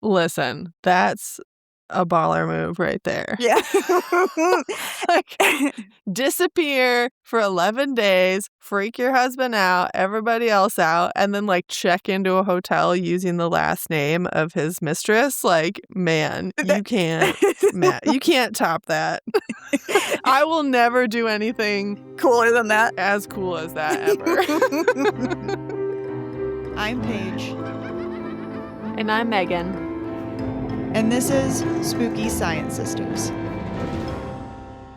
Listen, that's a baller move right there. Yeah. Like, disappear for 11 days, freak your husband out, everybody else out, and then like check into a hotel using the last name of his mistress. Like, man, you can't top that. I will never do anything cooler than that. As cool as that ever. I'm Paige. And I'm Megan. And this is Spooky Science Sisters.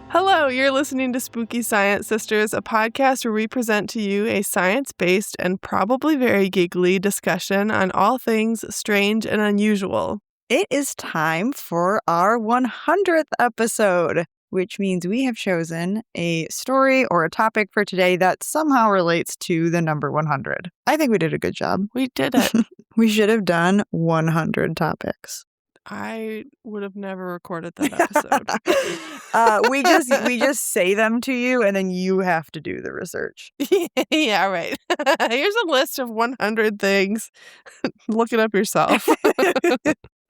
Hello, you're listening to Spooky Science Sisters, a podcast where we present to you a science-based and probably very giggly discussion on all things strange and unusual. It is time for our 100th episode, which means we have chosen a story or a topic for today that somehow relates to the number 100. I think we did a good job. We did it. We should have done 100 topics. I would have never recorded that episode. We just say them to you, and then you have to do the research. Yeah, right. Here's a list of 100 things. Look it up yourself.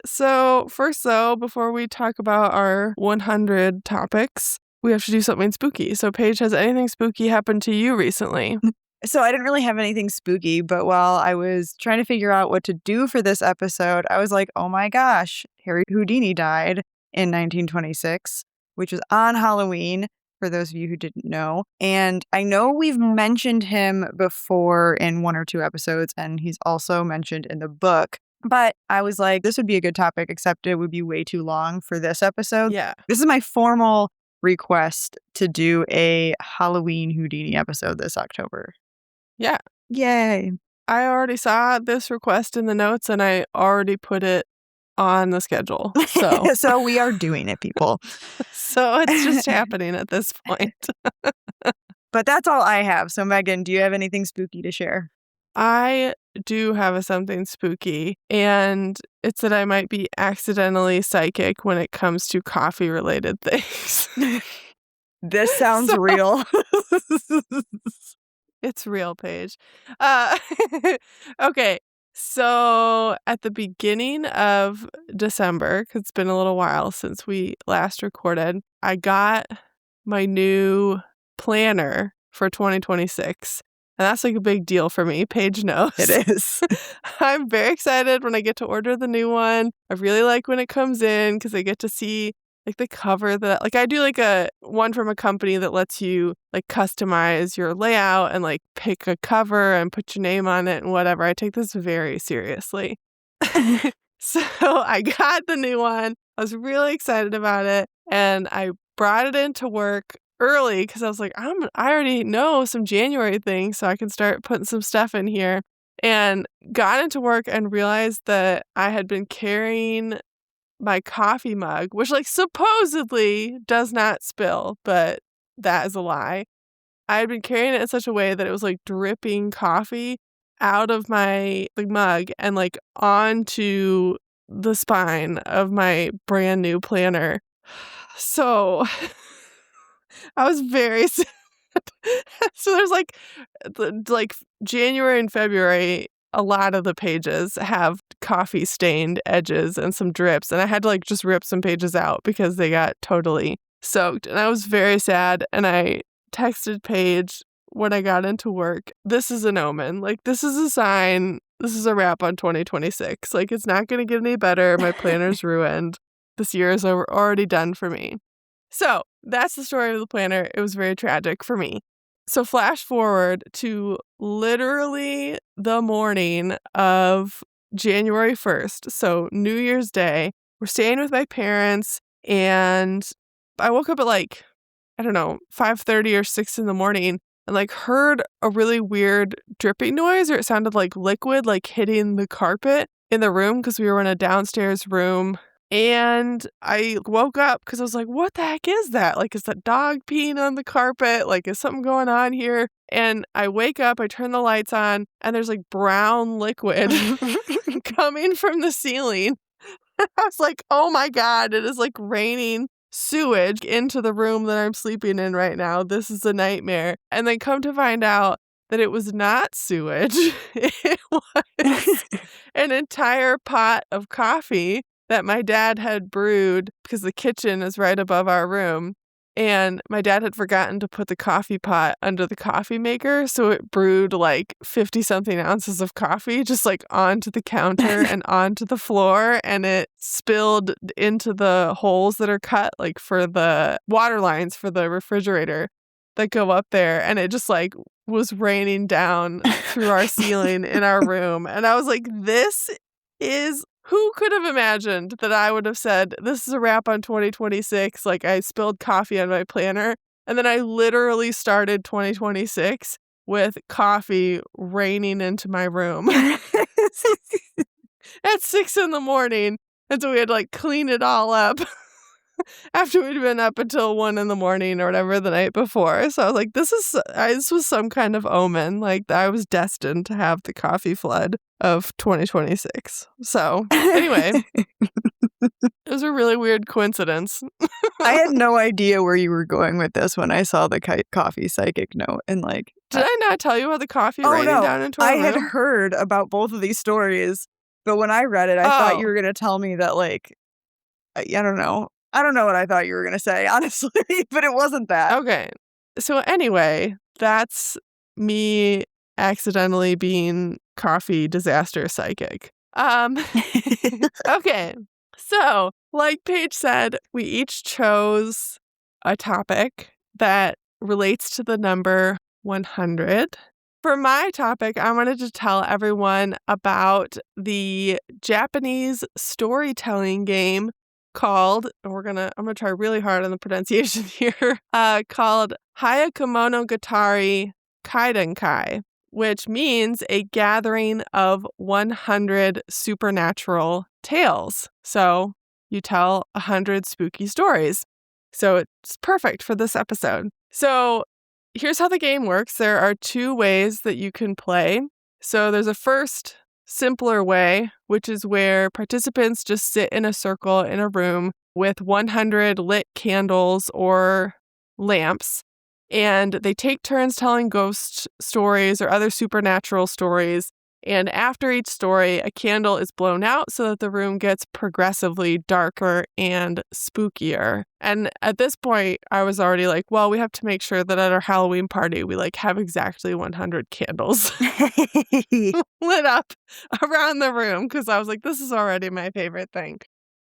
So first, though, before we talk about our 100 topics, we have to do something spooky. So Paige, has anything spooky happened to you recently? So I didn't really have anything spooky, but while I was trying to figure out what to do for this episode, I was like, oh my gosh, Harry Houdini died in 1926, which was on Halloween, for those of you who didn't know. And I know we've mentioned him before in one or two episodes, and he's also mentioned in the book. But I was like, this would be a good topic, except it would be way too long for this episode. Yeah. This is my formal request to do a Halloween Houdini episode this October. Yeah. Yay. I already saw this request in the notes and I already put it on the schedule. So we are doing it, people. So it's just happening at this point. But that's all I have. So Megan, do you have anything spooky to share? I do have something spooky, and it's that I might be accidentally psychic when it comes to coffee-related things. This sounds real. It's real, Paige. Okay, so at the beginning of December, 'cause it's been a little while since we last recorded, I got my new planner for 2026. And that's like a big deal for me. Paige knows. It is. I'm very excited when I get to order the new one. I really like when it comes in because I get to see like the cover that like I do like a one from a company that lets you like customize your layout and like pick a cover and put your name on it and whatever. I take this very seriously. So I got the new one. I was really excited about it and I brought it into work early because I was like, I already know some January things, so I can start putting some stuff in here. And got into work and realized that I had been carrying my coffee mug, which like supposedly does not spill, but that is a lie. I had been carrying it in such a way that it was like dripping coffee out of my mug and like onto the spine of my brand new planner. So I was very sad. So there's like January and February, a lot of the pages have coffee stained edges and some drips. And I had to like just rip some pages out because they got totally soaked. And I was very sad. And I texted Paige when I got into work. This is an omen. Like, this is a sign. This is a wrap on 2026. Like, it's not going to get any better. My planner's ruined. This year is already done for me. So that's the story of the planner. It was very tragic for me. So flash forward to literally the morning of January 1st. So New Year's Day, we're staying with my parents and I woke up at like, I don't know, 5:30 or 6 in the morning and like heard a really weird dripping noise, or it sounded like liquid like hitting the carpet in the room because we were in a downstairs room. And I woke up because I was like, what the heck is that? Like, is that dog peeing on the carpet? Like, is something going on here? And I wake up, I turn the lights on, and there's like brown liquid coming from the ceiling. I was like, oh my God, it is like raining sewage into the room that I'm sleeping in right now. This is a nightmare. And then come to find out that it was not sewage. It was an entire pot of coffee that my dad had brewed because the kitchen is right above our room. And my dad had forgotten to put the coffee pot under the coffee maker. So it brewed like 50 something ounces of coffee just like onto the counter and onto the floor. And it spilled into the holes that are cut like for the water lines for the refrigerator that go up there. And it just like was raining down through our ceiling in our room. And I was like, this is... Who could have imagined that I would have said, this is a wrap on 2026? Like, I spilled coffee on my planner. And then I literally started 2026 with coffee raining into my room at 6 a.m. And so we had to like clean it all up after we'd been up until 1 a.m. or whatever the night before. So I was like, this was some kind of omen. Like, I was destined to have the coffee flood of 2026. So anyway, it was a really weird coincidence. I had no idea where you were going with this when I saw the coffee psychic note. And like, did I not tell you about the coffee raining down into our room? I had heard about both of these stories, but when I read it, I thought you were going to tell me that, like, I don't know. I don't know what I thought you were going to say, honestly, but it wasn't that. Okay. So anyway, that's me accidentally being coffee disaster psychic. Okay. So, like Paige said, we each chose a topic that relates to the number 100. For my topic, I wanted to tell everyone about the Japanese storytelling game called, I'm gonna try really hard on the pronunciation here, called Hyakumonogatari Kaidenkai, which means a gathering of 100 supernatural tales. So you tell 100 spooky stories. So it's perfect for this episode. So here's how the game works. There are 2 ways that you can play. So there's a first simpler way, which is where participants just sit in a circle in a room with 100 lit candles or lamps, and they take turns telling ghost stories or other supernatural stories. And after each story, a candle is blown out so that the room gets progressively darker and spookier. And at this point, I was already like, well, we have to make sure that at our Halloween party, we like have exactly 100 candles lit up around the room, because I was like, this is already my favorite thing.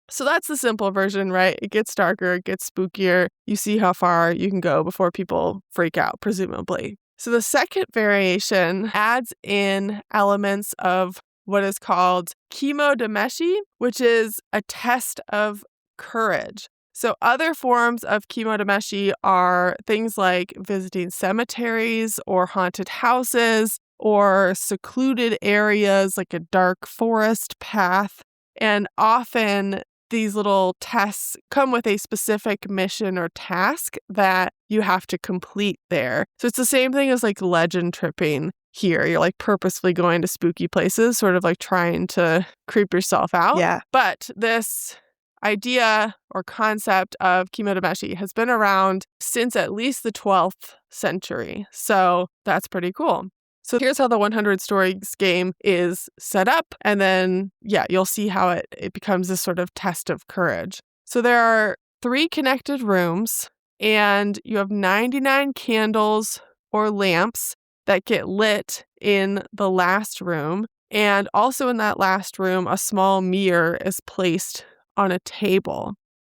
So that's the simple version, right? It gets darker, it gets spookier. You see how far you can go before people freak out, presumably. So the second variation adds in elements of what is called kimodameshi, which is a test of courage. So other forms of kimodameshi are things like visiting cemeteries or haunted houses or secluded areas like a dark forest path. And often these little tests come with a specific mission or task that you have to complete there. So it's the same thing as like legend tripping here. You're like purposefully going to spooky places, sort of like trying to creep yourself out. Yeah. But this idea or concept of kimodameshi has been around since at least the 12th century. So that's pretty cool. So here's how the 100 Stories game is set up. And then, you'll see how it becomes this sort of test of courage. So there are 3 connected rooms, and you have 99 candles or lamps that get lit in the last room. And also in that last room, a small mirror is placed on a table.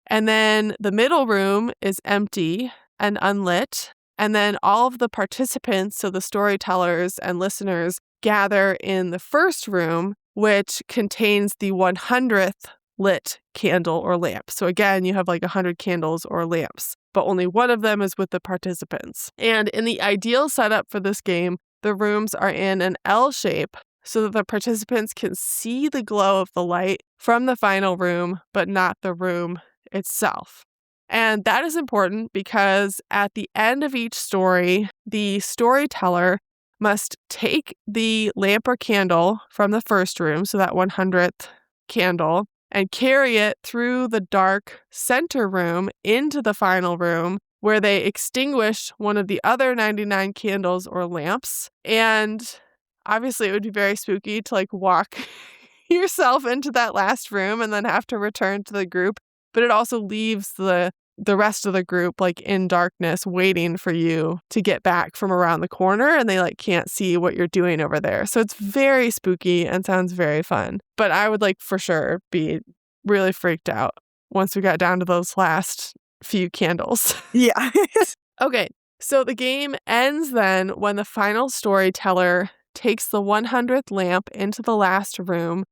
And then the middle room is empty and unlit. And then all of the participants, so the storytellers and listeners, gather in the first room, which contains the 100th lit candle or lamp. So again, you have like 100 candles or lamps, but only one of them is with the participants. And in the ideal setup for this game, the rooms are in an L shape so that the participants can see the glow of the light from the final room, but not the room itself. And that is important because at the end of each story, the storyteller must take the lamp or candle from the first room, so that 100th candle, and carry it through the dark center room into the final room where they extinguish one of the other 99 candles or lamps. And obviously, it would be very spooky to like walk yourself into that last room and then have to return to the group. But it also leaves the rest of the group like in darkness waiting for you to get back from around the corner, and they like can't see what you're doing over there. So it's very spooky and sounds very fun. But I would like for sure be really freaked out once we got down to those last few candles. Yeah. Okay, so the game ends then when the final storyteller takes the 100th lamp into the last room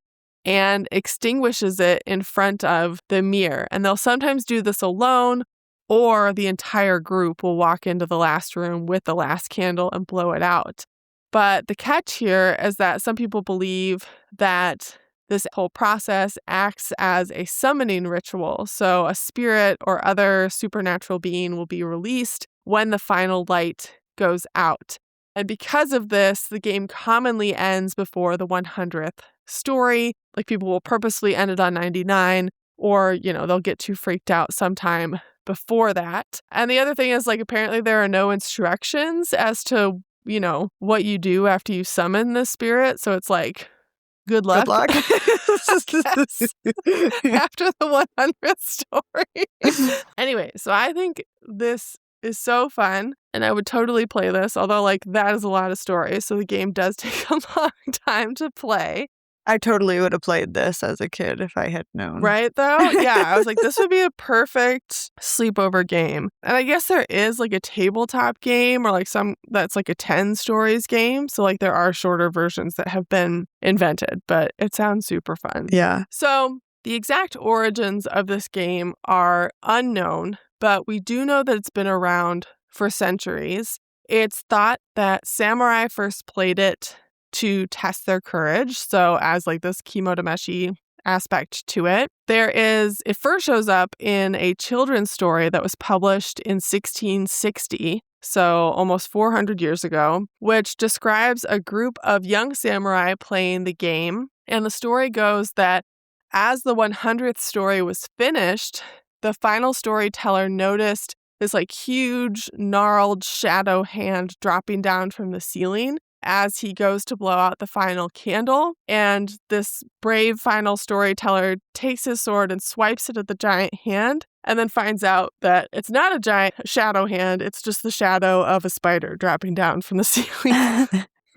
and extinguishes it in front of the mirror. And they'll sometimes do this alone, or the entire group will walk into the last room with the last candle and blow it out. But the catch here is that some people believe that this whole process acts as a summoning ritual. So a spirit or other supernatural being will be released when the final light goes out. And because of this, the game commonly ends before the 100th story. Like people will purposely end it on 99, or, they'll get too freaked out sometime before that. And the other thing is, like, apparently there are no instructions as to, what you do after you summon the spirit. So it's like, good luck. Good luck. After the 100th story. Anyway, so I think this is so fun, and I would totally play this, although like that is a lot of stories, so the game does take a long time to play. I totally would have played this as a kid if I had known. Right, though? Yeah, I was like, this would be a perfect sleepover game. And I guess there is like a tabletop game or like some that's like a 10 stories game. So like there are shorter versions that have been invented, but it sounds super fun. Yeah. So the exact origins of this game are unknown, but we do know that it's been around for centuries. It's thought that samurai first played it to test their courage. So as like this kimodameshi aspect to it. It first shows up in a children's story that was published in 1660, so almost 400 years ago, which describes a group of young samurai playing the game. And the story goes that as the 100th story was finished, the final storyteller noticed this like huge gnarled shadow hand dropping down from the ceiling as he goes to blow out the final candle. And this brave final storyteller takes his sword and swipes it at the giant hand, and then finds out that it's not a giant shadow hand, it's just the shadow of a spider dropping down from the ceiling.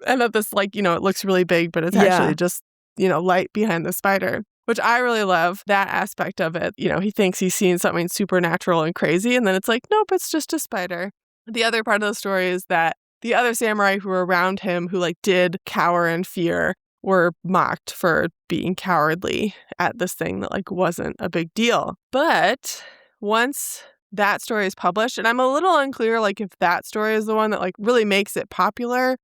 And that this, like, it looks really big, but it's actually just, light behind the spider, which I really love that aspect of it. He thinks he's seeing something supernatural and crazy, and then it's like, nope, it's just a spider. The other part of the story is that the other samurai who were around him who did cower in fear were mocked for being cowardly at this thing that wasn't a big deal. But once that story is published, and I'm a little unclear if that story is the one that really makes it popular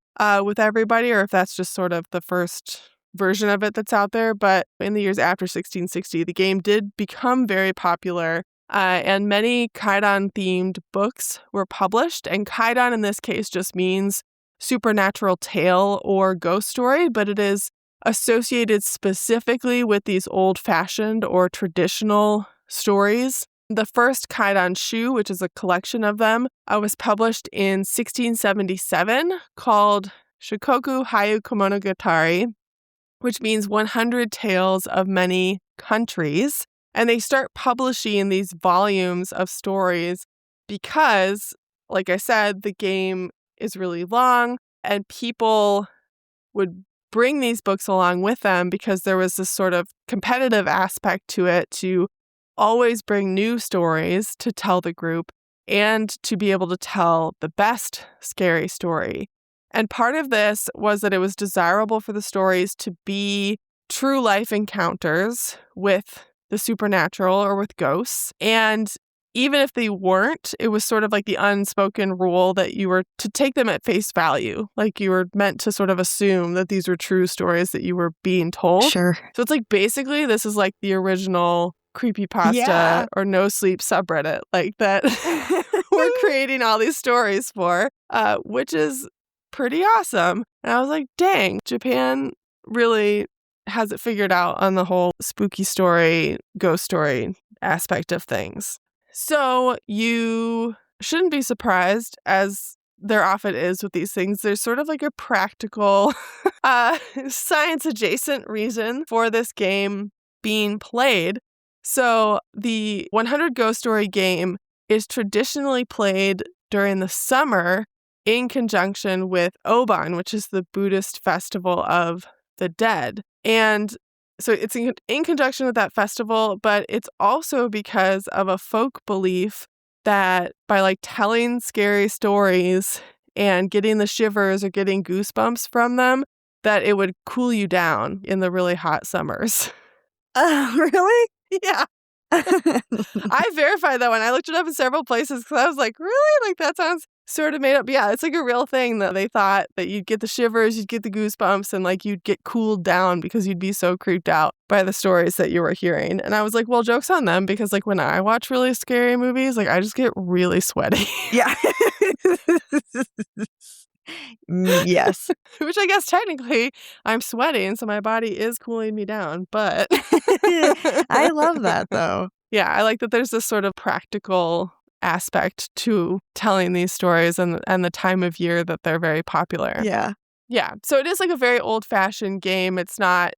with everybody, or if that's just sort of the first version of it that's out there. But in the years after 1660, the game did become very popular. And many Kaidan-themed books were published. And Kaidan in this case just means supernatural tale or ghost story, but it is associated specifically with these old-fashioned or traditional stories. The first Kaidan Shu, which is a collection of them, was published in 1677, called Shikoku Hayu Komonogatari, which means 100 Tales of Many Countries. And they start publishing these volumes of stories because, like I said, the game is really long and people would bring these books along with them because there was this sort of competitive aspect to it to always bring new stories to tell the group and to be able to tell the best scary story. And part of this was that it was desirable for the stories to be true life encounters with the supernatural or with ghosts. And even if they weren't, it was sort of like the unspoken rule that you were to take them at face value. You were meant to sort of assume that these were true stories that you were being told. Sure. So it's basically this is the original creepypasta or no sleep subreddit that we're creating all these stories for, which is pretty awesome. And I was like, dang, Japan really has it figured out on the whole spooky story, ghost story aspect of things. So you shouldn't be surprised, as there often is with these things. There's sort of like a practical, science adjacent reason for this game being played. So the 100 Ghost Story game is traditionally played during the summer in conjunction with Obon, which is the Buddhist festival of the dead. And so it's in conjunction with that festival, but it's also because of a folk belief that by like telling scary stories and getting the shivers or getting goosebumps from them, that it would cool you down in the really hot summers. Really? Yeah. I verified that one. I looked it up in several places because I was like, really? Like, that sounds sort of made up. Yeah, it's like a real thing that they thought that you'd get the shivers, you'd get the goosebumps, and like you'd get cooled down because you'd be so creeped out by the stories that you were hearing. And I was like, well, joke's on them, because like when I watch really scary movies, like I just get really sweaty. Yeah. Yes. Which I guess technically I'm sweating, so my body is cooling me down, but I love that though. yeah, I like that there's this sort of practical aspect to telling these stories and the time of year that they're very popular. Yeah. Yeah. So it is like a very old-fashioned game. It's not,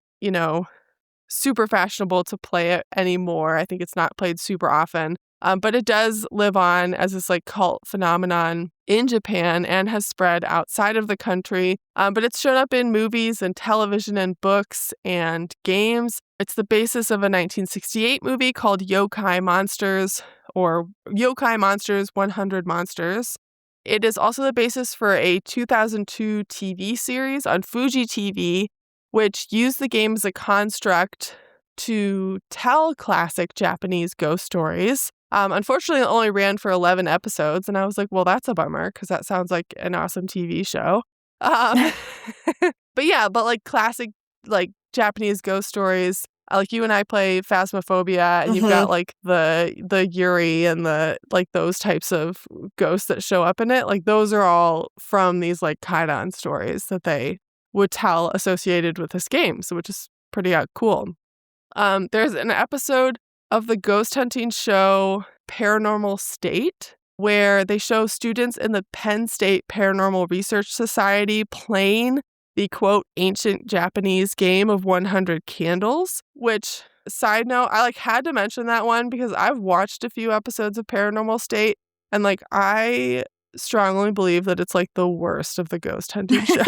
super fashionable to play it anymore. I think it's not played super often. But it does live on as this like cult phenomenon in Japan and has spread outside of the country. But it's shown up in movies and television and books and games. It's the basis of a 1968 movie called Yokai Monsters, or Yokai Monsters 100 Monsters. It is also the basis for a 2002 TV series on Fuji TV, which used the game as a construct to tell classic Japanese ghost stories. Unfortunately, it only ran for 11 episodes, and I was like, well, that's a bummer, because that sounds like an awesome TV show. But like classic like Japanese ghost stories, like you and I play Phasmophobia, and you've got like the Yuri and the like those types of ghosts that show up in it. Like those are all from these like Kaidan stories that they would tell associated with this game, so which is pretty cool. There's an episode of the ghost hunting show Paranormal State, where they show students in the Penn State Paranormal Research Society playing the, quote, ancient Japanese game of 100 candles, which, side note, I like had to mention that one because I've watched a few episodes of Paranormal State, and like I strongly believe that it's like the worst of the ghost hunting shows.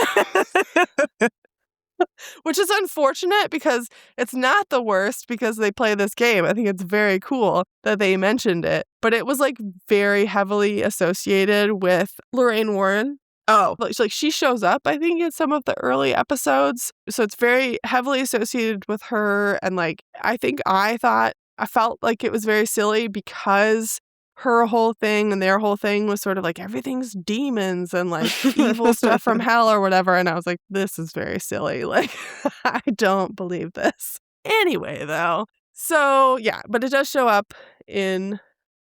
Which is unfortunate because it's not the worst because they play this game. I think it's very cool that they mentioned it. But it was like very heavily associated with Lorraine Warren. Oh. Like she shows up, I think, in some of the early episodes. So it's very heavily associated with her. And like, I felt like it was very silly because her whole thing and their whole thing was sort of like everything's demons and like evil stuff from hell or whatever. And I was like, this is very silly. Like, I don't believe this. Anyway, though. So, yeah, but it does show up in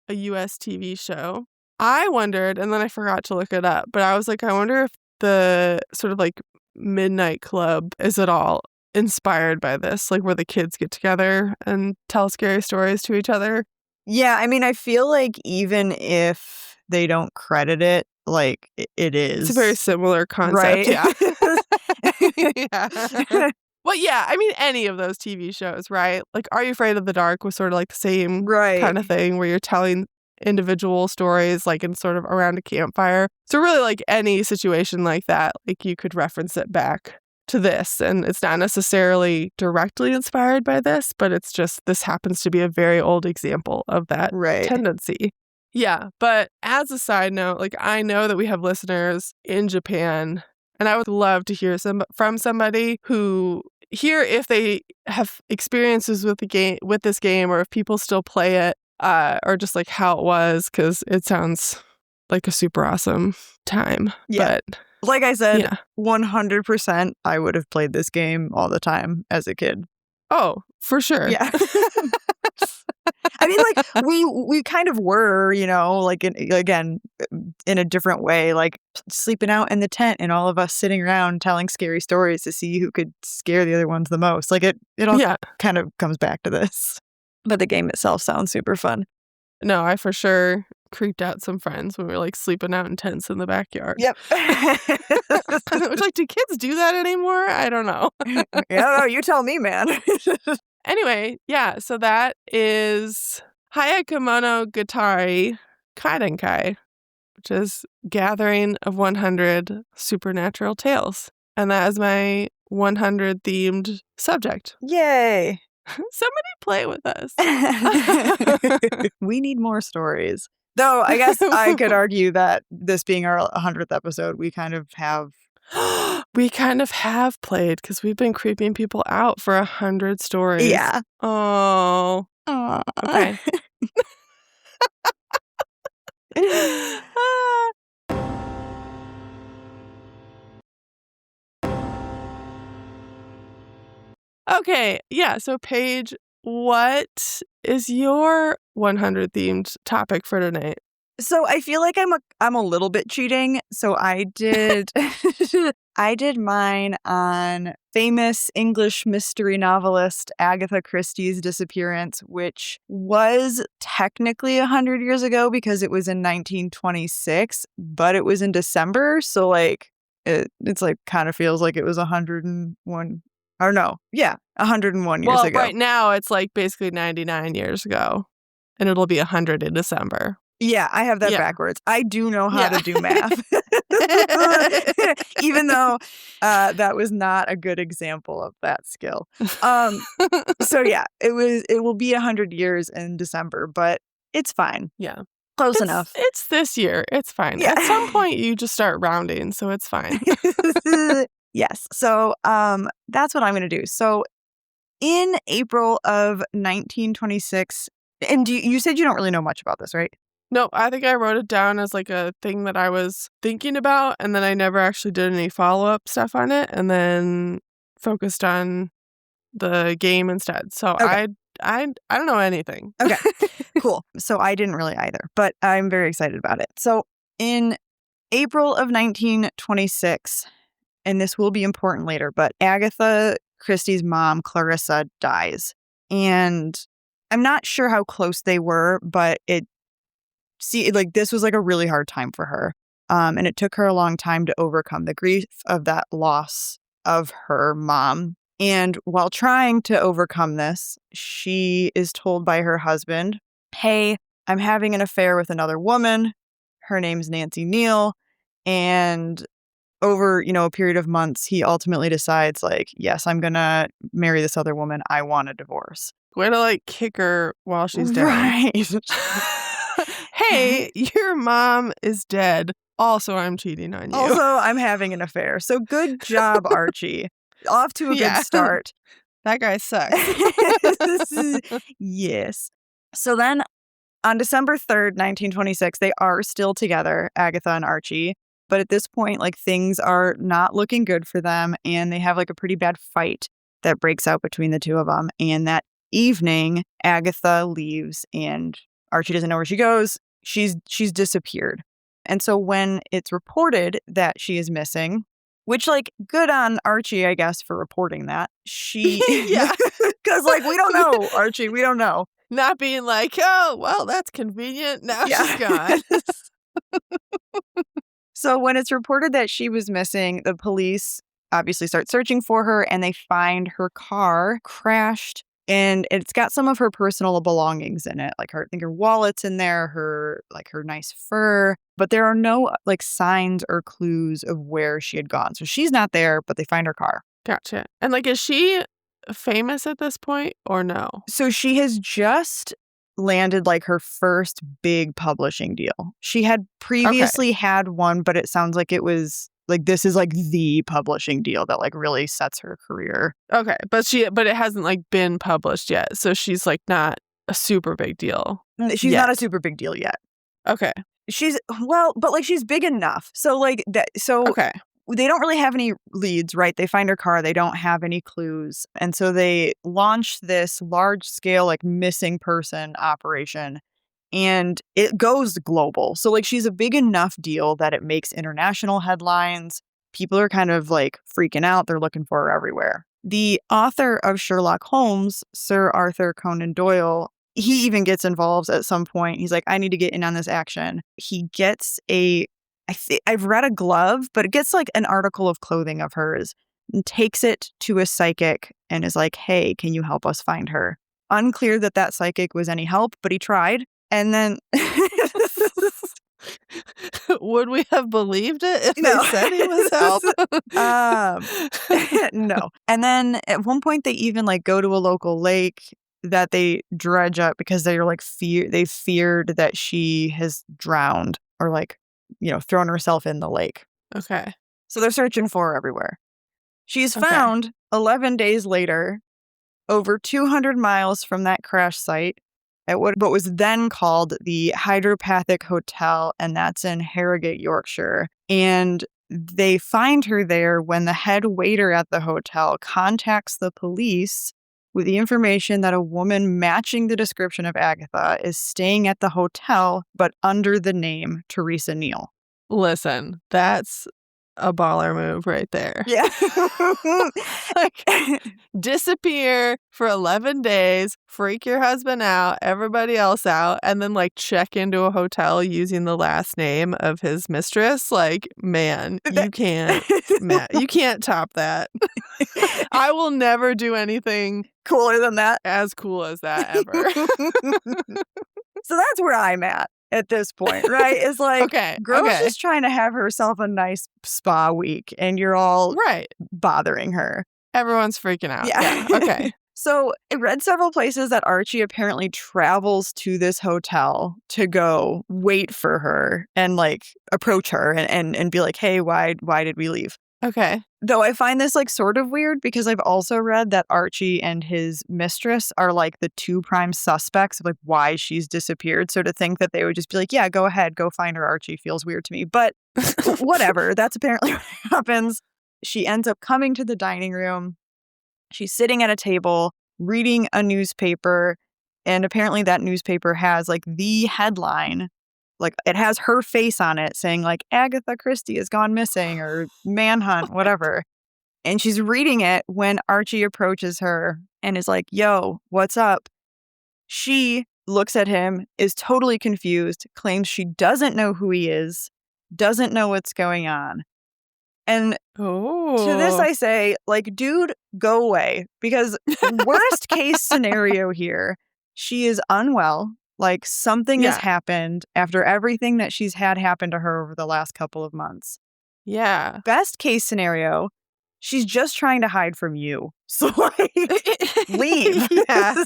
a US TV show. I wondered, and then I forgot to look it up, but I was like, I wonder if the sort of like Midnight Club is at all inspired by this, like where the kids get together and tell scary stories to each other. Yeah, I mean, I feel like even if they don't credit it, like it is. It's a very similar concept, right? Yeah. Yeah. Well, yeah, I mean, any of those TV shows, right? Like, Are You Afraid of the Dark was sort of like the same kind of thing where you're telling individual stories like in sort of around a campfire. So really like any situation like that, like you could reference it back to this, and it's not necessarily directly inspired by this, but it's just this happens to be a very old example of that tendency. Yeah, but as a side note, like I know that we have listeners in Japan, and I would love to hear from somebody who hear if they have experiences with this game, or if people still play it, or just like how it was, because it sounds like a super awesome time. Yeah. But like I said, 100% I would have played this game all the time as a kid. Oh, for sure. Yeah. I mean, like, we kind of were, like, again, in a different way, like sleeping out in the tent and all of us sitting around telling scary stories to see who could scare the other ones the most. Like, it all kind of comes back to this. But the game itself sounds super fun. No, I for sure creeped out some friends when we were like sleeping out in tents in the backyard. Yep. Which, like, do kids do that anymore? I don't know. I don't know. You tell me, man. Anyway, yeah, so that is Hayakemono Gatari Kaidenkai, which is Gathering of 100 Supernatural Tales. And that is my 100 themed subject. Yay. Somebody play with us. We need more stories. Though I guess I could argue that this being our 100th episode, we kind of have. We kind of have played because we've been creeping people out for 100 stories. Yeah. Oh. Aww. Okay. Okay, yeah, so Paige, what is your 100 themed topic for tonight? So I feel like I'm a little bit cheating. So I did I did mine on famous English mystery novelist Agatha Christie's disappearance, which was technically 100 years ago because it was in 1926, but it was in December, so like it's like kind of feels like it was 101 or no. Yeah, 101 years ago. Well, right now it's like basically 99 years ago, and it'll be 100 in December. Yeah, I have that backwards. I do know how to do math. Even though that was not a good example of that skill. So yeah, it will be 100 years in December, but it's fine. Yeah. Close enough. It's this year. It's fine. Yeah. At some point you just start rounding, so it's fine. Yes. So that's what I'm going to do. So in April of 1926, and you said you don't really know much about this, right? No, I think I wrote it down as like a thing that I was thinking about, and then I never actually did any follow-up stuff on it, and then focused on the game instead. So okay. I don't know anything. Okay, cool. So I didn't really either, but I'm very excited about it. So in April of 1926, and this will be important later, but Agatha Christie's mom, Clarissa, dies. And I'm not sure how close they were, but this was like a really hard time for her. And it took her a long time to overcome the grief of that loss of her mom. And while trying to overcome this, she is told by her husband, hey, I'm having an affair with another woman. Her name's Nancy Neal. And over, a period of months, he ultimately decides, like, yes, I'm going to marry this other woman. I want a divorce. Way to, like, kick her while she's dead. Right. Hey, your mom is dead. Also, I'm cheating on you. Also, I'm having an affair. So good job, Archie. Off to a good start. That guy sucks. Yes. So then on December 3rd, 1926, they are still together, Agatha and Archie. But at this point, like, things are not looking good for them. And they have like a pretty bad fight that breaks out between the two of them. And that evening, Agatha leaves and Archie doesn't know where she goes. She's disappeared. And so when it's reported that she is missing, which, like, good on Archie, I guess, for reporting that. Yeah. Because, like, we don't know, Archie. We don't know. Not being like, oh, well, that's convenient. Now she's gone. So when it's reported that she was missing, the police obviously start searching for her, and they find her car crashed. And it's got some of her personal belongings in it, like I think her wallet's in there, her nice fur. But there are no like signs or clues of where she had gone. So she's not there, but they find her car. Gotcha. And like, is she famous at this point or no? So she has just landed like her first big publishing deal. She had previously had one, but it sounds like it was like this is like the publishing deal that like really sets her career. Okay, but it hasn't like been published yet, so she's like not a super big deal. She's not a super big deal yet. Okay, but like she's big enough. So like that. So okay, they don't really have any leads, right? They find her car. They don't have any clues, and so they launch this large scale like missing person operation. And it goes global. So, like, she's a big enough deal that it makes international headlines. People are kind of, like, freaking out. They're looking for her everywhere. The author of Sherlock Holmes, Sir Arthur Conan Doyle, he even gets involved at some point. He's like, I need to get in on this action. He gets I've read a glove, but it gets like an article of clothing of hers and takes it to a psychic and is like, hey, can you help us find her? Unclear that psychic was any help, but he tried. And then would we have believed it if No. they said he was help? No. And then at one point they even like go to a local lake that they dredge up because they're like they feared that she has drowned or like, thrown herself in the lake. Okay. So they're searching for her everywhere. She's Okay. found 11 days later, over 200 miles from that crash site at what was then called the Hydropathic Hotel, and that's in Harrogate, Yorkshire. And they find her there when the head waiter at the hotel contacts the police with the information that a woman matching the description of Agatha is staying at the hotel, but under the name Teresa Neal. Listen, that's a baller move right there. Yeah. Like, disappear for 11 days, freak your husband out, everybody else out, and then like check into a hotel using the last name of his mistress. Like, man, you can't top that. I will never do anything cooler than that. As cool as that ever. So that's where I'm at this point, right? It's like, okay, girl's just trying to have herself a nice spa week, and you're all bothering her. Everyone's freaking out. Yeah. Okay. So I read several places that Archie apparently travels to this hotel to go wait for her and like approach her and be like, hey, why did we leave? Okay. Though I find this like sort of weird because I've also read that Archie and his mistress are like the two prime suspects of like why she's disappeared. So to think that they would just be like, yeah, go ahead, go find her, Archie, feels weird to me. But whatever, that's apparently what happens. She ends up coming to the dining room. She's sitting at a table reading a newspaper. And apparently that newspaper has like the headline. Like, it has her face on it saying, like, Agatha Christie has gone missing or manhunt, whatever. And she's reading it when Archie approaches her and is like, yo, what's up? She looks at him, is totally confused, claims she doesn't know who he is, doesn't know what's going on. And to this I say, like, dude, go away. Because worst case scenario here, she is unwell. Like, something has happened after everything that she's had happen to her over the last couple of months. Yeah. Best case scenario, she's just trying to hide from you. So, like, leave. Yeah.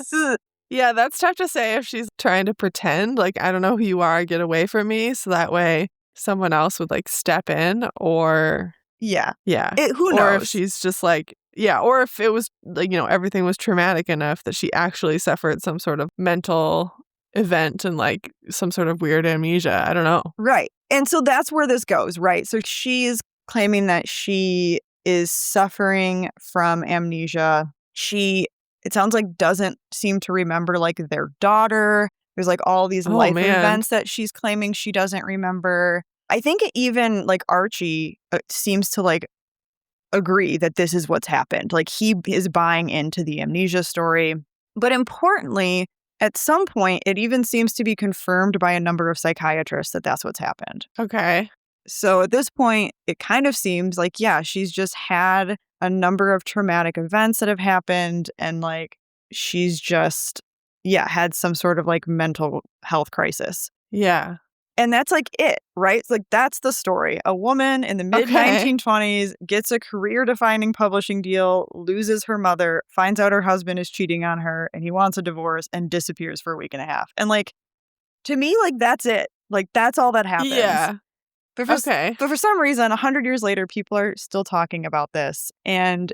Yeah, that's tough to say if she's trying to pretend. Like, I don't know who you are, get away from me. So that way someone else would, like, step in or... Yeah. Yeah. Who knows? Or if she's just like... Yeah, or if it was, like, everything was traumatic enough that she actually suffered some sort of mental... event and like some sort of weird amnesia. I don't know. Right. And so that's where this goes, right? So she's claiming that she is suffering from amnesia. She, it sounds like, doesn't seem to remember like their daughter. There's like all these life events that she's claiming she doesn't remember. I think even like Archie seems to like agree that this is what's happened. Like he is buying into the amnesia story. But importantly, at some point, it even seems to be confirmed by a number of psychiatrists that that's what's happened. Okay. So at this point, it kind of seems like, yeah, she's just had a number of traumatic events that have happened. And like, she's just, had some sort of like mental health crisis. Yeah. And that's like it, right? It's like, that's the story. A woman in the mid-1920s gets a career-defining publishing deal, loses her mother, finds out her husband is cheating on her, and he wants a divorce, and disappears for a week and a half. And like, to me, like, that's it. Like, that's all that happens. Yeah. But for some reason, 100 years later, people are still talking about this. And,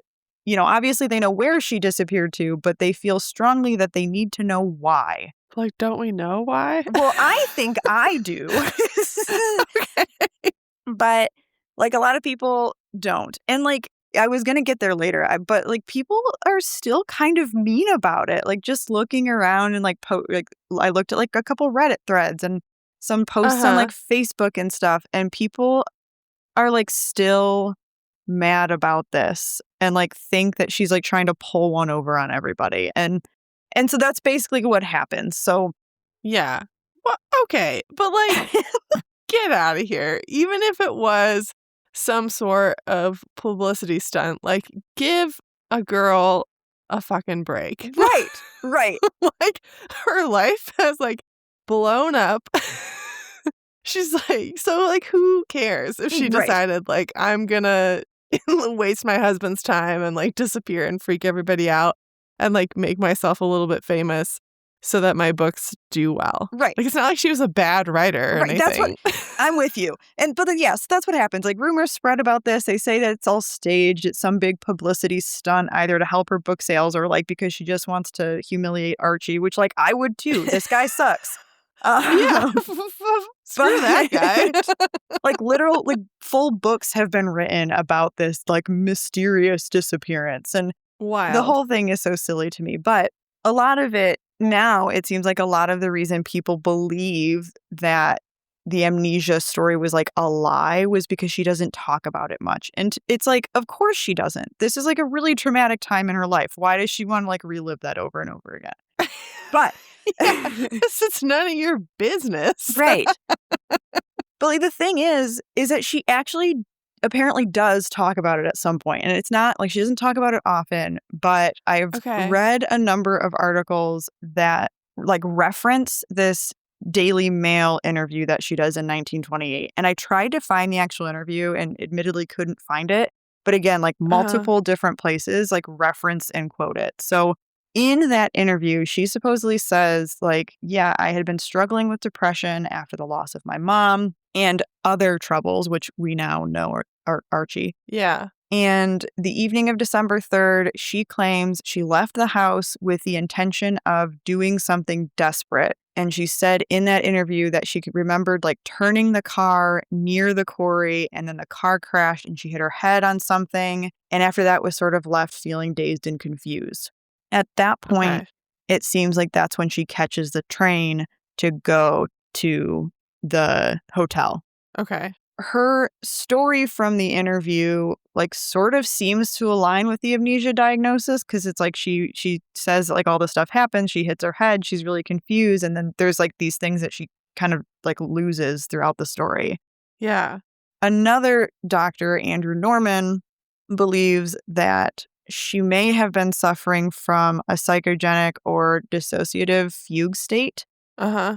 obviously they know where she disappeared to, but they feel strongly that they need to know why. Like, don't we know why? Well, I think I do. Okay. But, like, a lot of people don't. And, like, I was going to get there later, but, like, people are still kind of mean about it. Like, just looking around and, like, I looked at, like, a couple Reddit threads and some posts on, like, Facebook and stuff. And people are, like, still mad about this and, like, think that she's, like, trying to pull one over on everybody. And And so that's basically what happens. So Yeah. Well, okay. But like, get out of here. Even if it was some sort of publicity stunt, like, give a girl a fucking break. right. Like, her life has like blown up. She's like, so like, who cares if she Right. decided like, I'm gonna waste my husband's time and like disappear and freak everybody out and like make myself a little bit famous so that my books do well. Right. Like, it's not like she was a bad writer or Right. That's what anything. I'm with you. Yes, that's what happens. Like rumors spread about this. They say that it's all staged. It's some big publicity stunt, either to help her book sales or like because she just wants to humiliate Archie, which like I would too. This guy sucks. Yeah. Um, Screw that guy. like literal, like full books have been written about this like mysterious disappearance. And Wild. the whole thing is so silly to me. But a lot of it now, it seems like a lot of the reason people believe that the amnesia story was like a lie was because she doesn't talk about it much. And it's like, of course she doesn't. This is like a really traumatic time in her life. Why does she want to like relive that over and over again? But yeah, it's none of your business. Right. But like the thing is that she actually apparently does talk about it at some point. And it's not like she doesn't talk about it often, but I've read a number of articles that like reference this Daily Mail interview that she does in 1928. And I tried to find the actual interview and admittedly couldn't find it. But again, like multiple different places like reference and quote it. So in that interview, she supposedly says like, yeah, I had been struggling with depression after the loss of my mom and other troubles, which we now know are Archie. Yeah. And the evening of December 3rd, she claims she left the house with the intention of doing something desperate. And she said in that interview that she remembered like turning the car near the quarry and then the car crashed and she hit her head on something. And after that was sort of left feeling dazed and confused. At that point, it seems like that's when she catches the train to go to the hotel. Okay. Her story from the interview like sort of seems to align with the amnesia diagnosis because it's like she says like all this stuff happens, she hits her head, she's really confused, and then there's like these things that she kind of like loses throughout the story. Yeah. Another doctor, Andrew Norman, believes that she may have been suffering from a psychogenic or dissociative fugue state,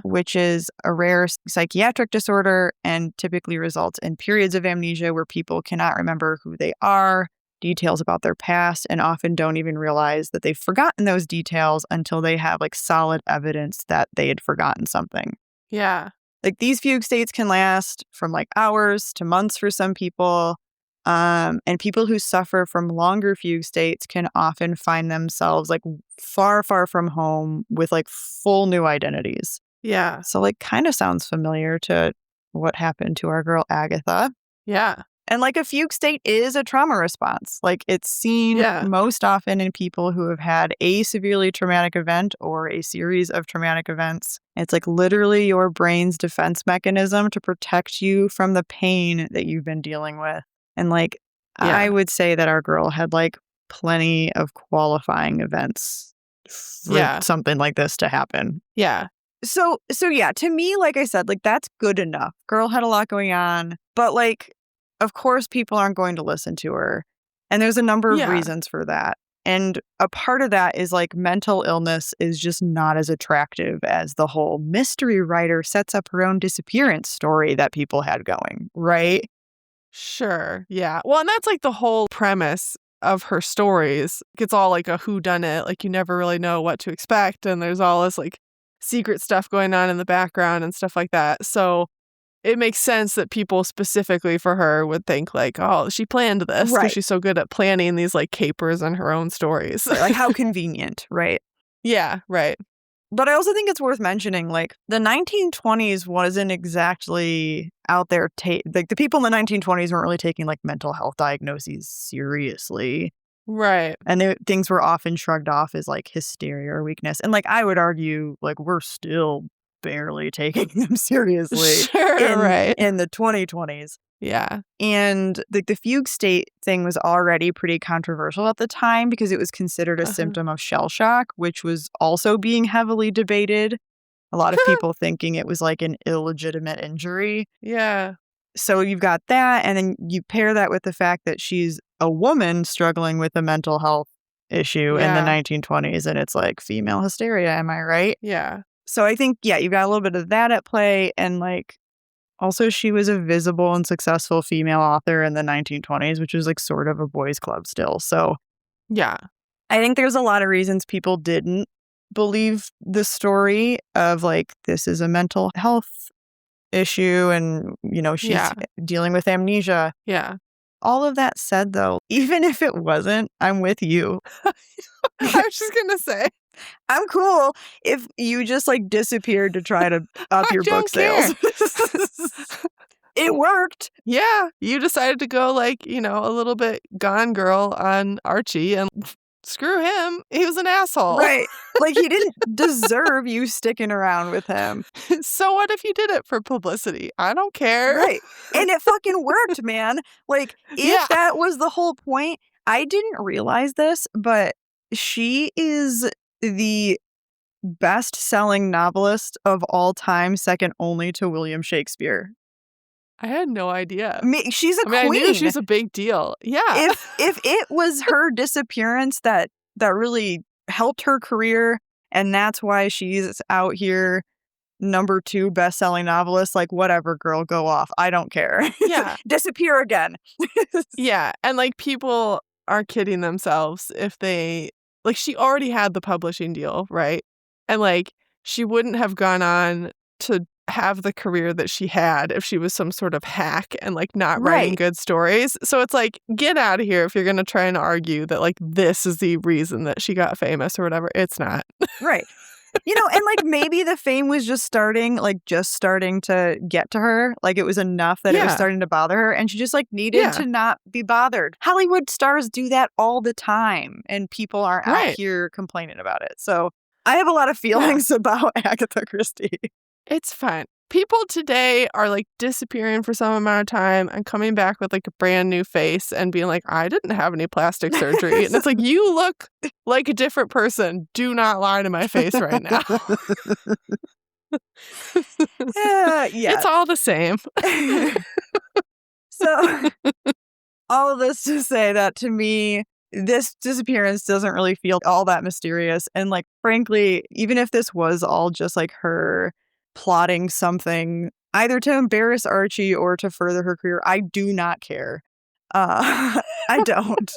which is a rare psychiatric disorder and typically results in periods of amnesia where people cannot remember who they are, details about their past, and often don't even realize that they've forgotten those details until they have like solid evidence that they had forgotten something. Yeah. Like these fugue states can last from like hours to months for some people. And people who suffer from longer fugue states can often find themselves like far, far from home with like full new identities. Yeah. So like kind of sounds familiar to what happened to our girl Agatha. Yeah. And like a fugue state is a trauma response. Like it's seen most often in people who have had a severely traumatic event or a series of traumatic events. It's like literally your brain's defense mechanism to protect you from the pain that you've been dealing with. And like, I would say that our girl had like plenty of qualifying events for something like this to happen. Yeah. So yeah, to me, like I said, like that's good enough. Girl had a lot going on, but like, of course, people aren't going to listen to her. And there's a number of reasons for that. And a part of that is like mental illness is just not as attractive as the whole mystery writer sets up her own disappearance story that people had going, right? Sure. Yeah. Well, and that's like the whole premise of her stories. It's all like a whodunit. Like you never really know what to expect. And there's all this like secret stuff going on in the background and stuff like that. So it makes sense that people specifically for her would think like, oh, she planned this because she's so good at planning these like capers in her own stories. Like how convenient, right? Yeah, right. But I also think it's worth mentioning, like, the 1920s wasn't exactly out there. Like, the people in the 1920s weren't really taking, like, mental health diagnoses seriously. Right. And things were often shrugged off as, like, hysteria or weakness. And, like, I would argue, like, we're still barely taking them seriously Sure, right. in the 2020s. Yeah. And the fugue state thing was already pretty controversial at the time because it was considered a Uh-huh. symptom of shell shock, which was also being heavily debated. A lot of people thinking it was like an illegitimate injury. Yeah. So you've got that, and then you pair that with the fact that she's a woman struggling with a mental health issue in the Yeah. 1920s, and it's like female hysteria, am I right? Yeah. So I think, yeah, you've got a little bit of that at play, and like also she was a visible and successful female author in the 1920s, which was like sort of a boys' club still. So Yeah. I think there's a lot of reasons people didn't believe the story of like this is a mental health issue and, you know, she's Yeah. dealing with amnesia. Yeah. All of that said, though, even if it wasn't, I'm with you. I was just gonna say, I'm cool if you just like disappeared to try to up I your book don't care. sales. It worked. Yeah. You decided to go like, a little bit Gone Girl on Archie and screw him. He was an asshole. Right. Like he didn't deserve you sticking around with him. So what if you did it for publicity? I don't care. Right. And it fucking worked, man. Like if Yeah. that was the whole point, I didn't realize this, but she is the best-selling novelist of all time, second only to William Shakespeare. I had no idea. She's a I mean, queen. I knew she's a big deal. Yeah. If it was her disappearance that really helped her career, and that's why she's out here number 2 best-selling novelist, like whatever, girl, go off. I don't care. Yeah. Disappear again. Yeah. And like people are kidding themselves if they like she already had the publishing deal, right? And like she wouldn't have gone on to have the career that she had if she was some sort of hack and like not writing Right. good stories. So it's like, get out of here if you're going to try and argue that like this is the reason that she got famous or whatever. It's not. Right. You know, and like maybe the fame was just starting to get to her. Like it was enough that it was Yeah. starting to bother her, and she just like needed Yeah. to not be bothered. Hollywood stars do that all the time, and people aren't out Right. here complaining about it. So I have a lot of feelings about Agatha Christie. It's fine. People today are like disappearing for some amount of time and coming back with like a brand new face and being like, I didn't have any plastic surgery. And it's like, you look like a different person. Do not lie to my face right now. Yeah. It's all the same. So all of this to say that to me, this disappearance doesn't really feel all that mysterious. And like, frankly, even if this was all just like her plotting something either to embarrass Archie or to further her career, I do not care. I don't.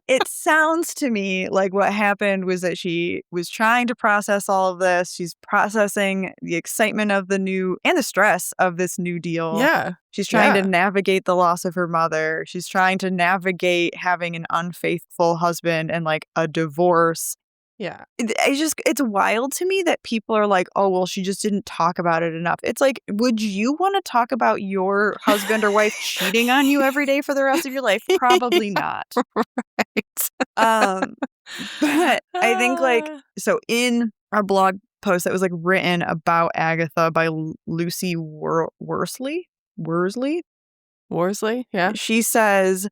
It sounds to me like what happened was that she was trying to process all of this. She's processing the excitement of the new and the stress of this new deal. Yeah. She's trying Yeah. to navigate the loss of her mother. She's trying to navigate having an unfaithful husband and like a divorce. Yeah. It's wild to me that people are like, oh, well, she just didn't talk about it enough. It's like, would you want to talk about your husband or wife cheating on you every day for the rest of your life? Probably not. Right. But I think like, so in our blog post that was like written about Agatha by Lucy Worsley, Worsley. Yeah. she says,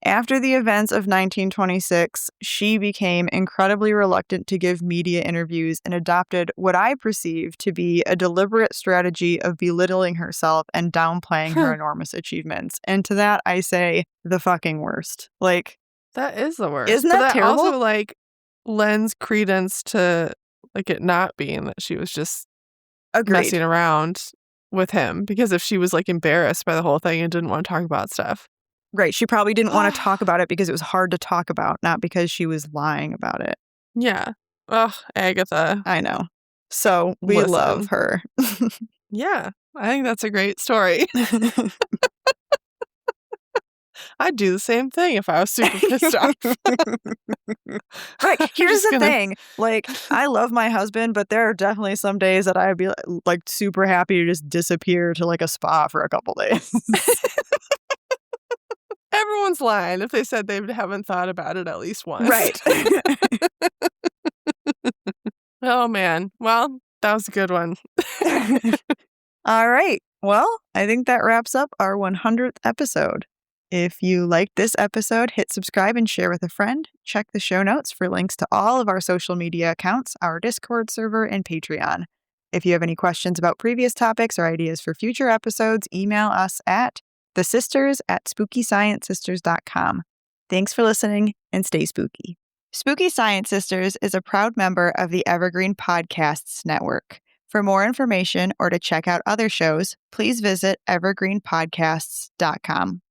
after the events of 1926, she became incredibly reluctant to give media interviews and adopted what I perceive to be a deliberate strategy of belittling herself and downplaying her enormous achievements. And to that, I say the fucking worst. Like, That is the worst. Isn't But that terrible? also like lends credence to like it not being that she was just agreed. messing around with him, because if she was like embarrassed by the whole thing and didn't want to talk about stuff. Right. She probably didn't want to talk about it because it was hard to talk about, not because she was lying about it. Yeah. Ugh, Agatha. I know. So we Listen. love her. Yeah. I think that's a great story. I'd do the same thing if I was super pissed off. Right. I'm Here's just the gonna- thing. Like, I love my husband, but there are definitely some days that I'd be like super happy to just disappear to like a spa for a couple days. Everyone's lying if they said they haven't thought about it at least once. Right. Oh, man. Well, that was a good one. All right. Well, I think that wraps up our 100th episode. If you liked this episode, hit subscribe and share with a friend. Check the show notes for links to all of our social media accounts, our Discord server, and Patreon. If you have any questions about previous topics or ideas for future episodes, email us at thesisters@spookysciencesisters.com. Thanks for listening and stay spooky. Spooky Science Sisters is a proud member of the Evergreen Podcasts Network. For more information or to check out other shows, please visit evergreenpodcasts.com.